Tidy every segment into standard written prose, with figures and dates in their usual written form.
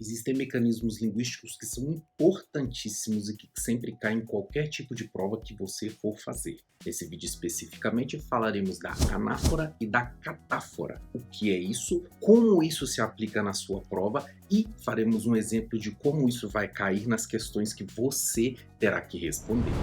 Existem mecanismos linguísticos que são importantíssimos e que sempre caem em qualquer tipo de prova que você for fazer. Nesse vídeo especificamente falaremos da anáfora e da catáfora. O que é isso, como isso se aplica na sua prova e faremos um exemplo de como isso vai cair nas questões que você terá que responder.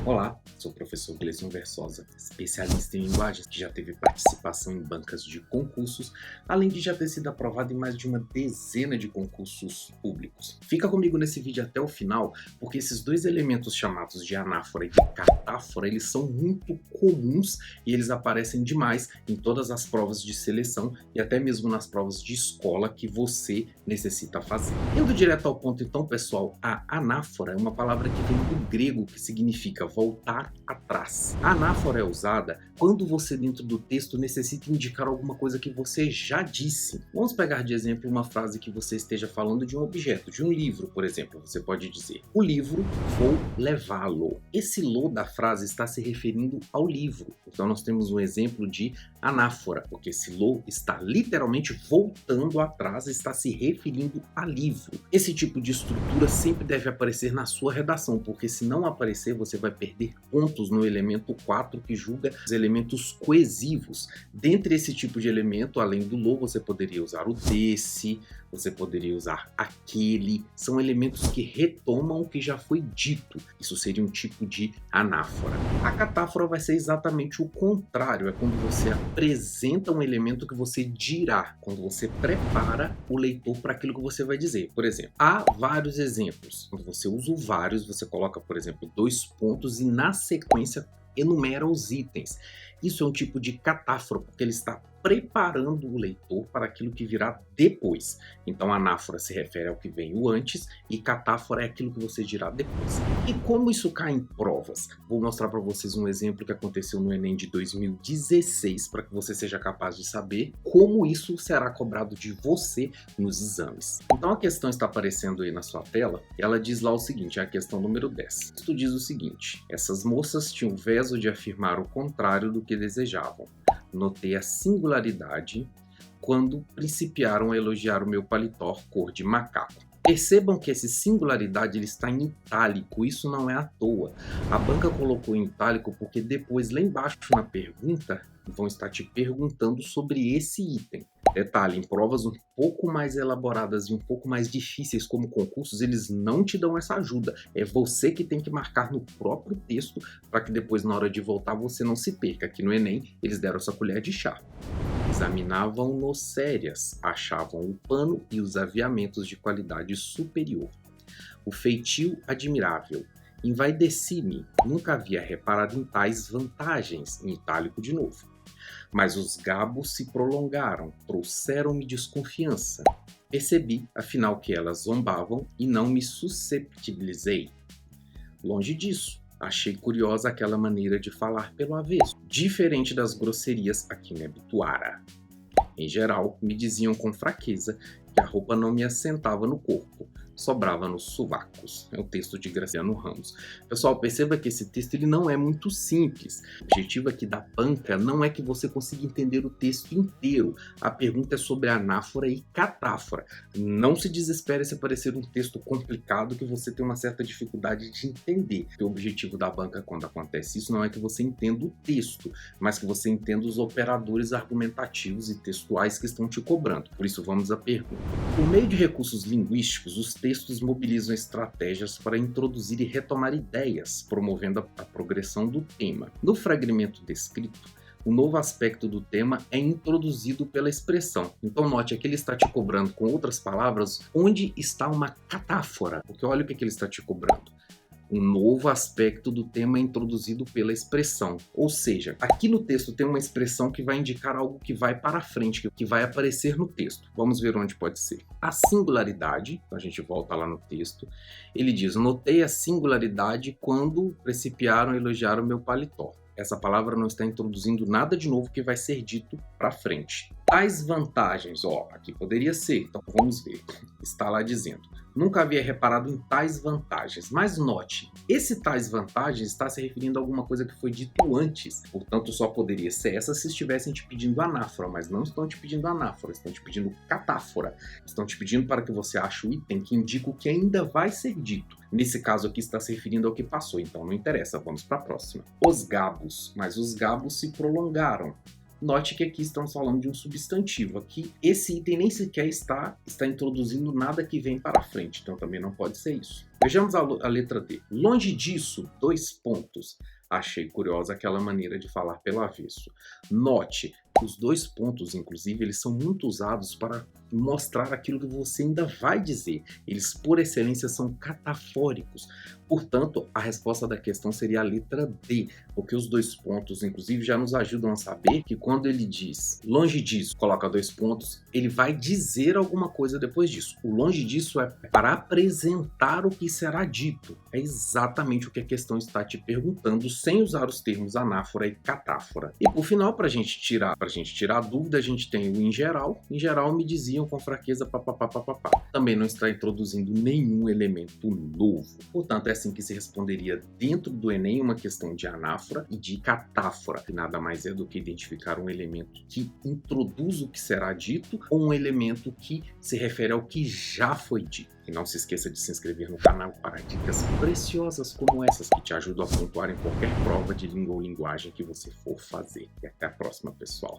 Olá, sou o professor Gleison Versosa, especialista em linguagens que já teve participação em bancas de concursos, além de já ter sido aprovado em mais de uma dezena de concursos públicos. Fica comigo nesse vídeo até o final, porque esses dois elementos chamados de anáfora e de catáfora, eles são muito comuns e eles aparecem demais em todas as provas de seleção e até mesmo nas provas de escola que você necessita fazer. Indo direto ao ponto então, pessoal, a anáfora é uma palavra que vem do grego que significa voltar atrás. A anáfora é usada quando você dentro do texto necessita indicar alguma coisa que você já disse. Vamos pegar de exemplo uma frase que você esteja falando de um objeto, de um livro, por exemplo. Você pode dizer, o livro, vou levá-lo. Esse lo da frase está se referindo ao livro. Então nós temos um exemplo de anáfora, porque esse lo está literalmente voltando atrás, está se referindo a livro. Esse tipo de estrutura sempre deve aparecer na sua redação, porque se não aparecer, você vai perder pontos no elemento 4, que julga os elementos coesivos. Dentre esse tipo de elemento, além do lo, você poderia usar o desse, você poderia usar aquele. São elementos que retomam o que já foi dito. Isso seria um tipo de anáfora. A catáfora vai ser exatamente o contrário. É quando você apresenta um elemento que você dirá, quando você prepara o leitor para aquilo que você vai dizer. Por exemplo, há vários exemplos. Quando você usa o vários, você coloca, por exemplo, 2 pontos e na sequência enumera os itens. Isso é um tipo de catáfora, porque ele está preparando o leitor para aquilo que virá depois. Então, anáfora se refere ao que veio antes e catáfora é aquilo que você dirá depois. E como isso cai em provas? Vou mostrar para vocês um exemplo que aconteceu no Enem de 2016 para que você seja capaz de saber como isso será cobrado de você nos exames. Então, a questão está aparecendo aí na sua tela e ela diz lá o seguinte, é a questão número 10. Isto diz o seguinte, essas moças tinham o veso de afirmar o contrário do que desejavam. Notei a singularidade quando principiaram a elogiar o meu paletó cor de macaco. Percebam que essa singularidade ele está em itálico, isso não é à toa. A banca colocou em itálico porque depois, lá embaixo na pergunta, vão estar te perguntando sobre esse item. Detalhe, em provas um pouco mais elaboradas e um pouco mais difíceis como concursos, eles não te dão essa ajuda. É você que tem que marcar no próprio texto para que depois na hora de voltar você não se perca. Aqui no Enem eles deram essa colher de chá. Examinavam-no sérias, achavam o pano e os aviamentos de qualidade superior. O feitio admirável. Envaideci-me, nunca havia reparado em tais vantagens, em itálico de novo. Mas os gabos se prolongaram, trouxeram-me desconfiança. Percebi, afinal, que elas zombavam e não me susceptibilizei. Longe disso, achei curiosa aquela maneira de falar pelo avesso, diferente das grosserias a que me habituara. Em geral, me diziam com fraqueza que a roupa não me assentava no corpo, sobrava nos sovacos. É o texto de Graciano Ramos. Pessoal, perceba que esse texto ele não é muito simples. O objetivo aqui da banca não é que você consiga entender o texto inteiro. A pergunta é sobre anáfora e catáfora. Não se desespere se aparecer um texto complicado que você tem uma certa dificuldade de entender. O objetivo da banca quando acontece isso não é que você entenda o texto, mas que você entenda os operadores argumentativos e textuais que estão te cobrando. Por isso vamos à pergunta. Por meio de recursos linguísticos, os textos mobilizam estratégias para introduzir e retomar ideias, promovendo a progressão do tema. No fragmento descrito, o novo aspecto do tema é introduzido pela expressão. Então note que ele está te cobrando, com outras palavras, onde está uma catáfora. Porque olha o que ele está te cobrando. Um novo aspecto do tema é introduzido pela expressão. Ou seja, aqui no texto tem uma expressão que vai indicar algo que vai para frente, que vai aparecer no texto. Vamos ver onde pode ser. A singularidade, a gente volta lá no texto, ele diz, notei a singularidade quando principiaram a elogiar o meu paletó. Essa palavra não está introduzindo nada de novo que vai ser dito para frente. Tais vantagens, aqui poderia ser, então vamos ver. Está lá dizendo, Nunca havia reparado em tais vantagens. Mas note, esse tais vantagens está se referindo a alguma coisa que foi dito antes. Portanto, só poderia ser essa se estivessem te pedindo anáfora, mas não estão te pedindo anáfora, estão te pedindo catáfora. Estão te pedindo para que você ache o item que indica o que ainda vai ser dito. Nesse caso aqui está se referindo ao que passou, então não interessa, vamos para a próxima. Os gabos, mas os gabos se prolongaram. Note que aqui estamos falando de um substantivo. Aqui, esse item nem sequer está introduzindo nada que vem para frente, então também não pode ser isso. Vejamos a letra D. Longe disso, dois pontos. Achei curiosa aquela maneira de falar pelo avesso. Note, os dois pontos, inclusive, eles são muito usados para mostrar aquilo que você ainda vai dizer. Eles, por excelência, são catafóricos. Portanto, a resposta da questão seria a letra D, porque os dois pontos, inclusive, já nos ajudam a saber que quando ele diz longe disso, coloca dois pontos, ele vai dizer alguma coisa depois disso. O longe disso é para apresentar o que será dito. É exatamente o que a questão está te perguntando, sem usar os termos anáfora e catáfora. E por final, para a gente tirar a dúvida, a gente tem o em geral. Em geral, me diziam com fraqueza papapá. Também não está introduzindo nenhum elemento novo. Portanto, é assim que se responderia dentro do Enem uma questão de anáfora e de catáfora, que nada mais é do que identificar um elemento que introduz o que será dito ou um elemento que se refere ao que já foi dito. E não se esqueça de se inscrever no canal para dicas preciosas como essas que te ajudam a pontuar em qualquer prova de língua ou linguagem que você for fazer. E até a próxima, pessoal!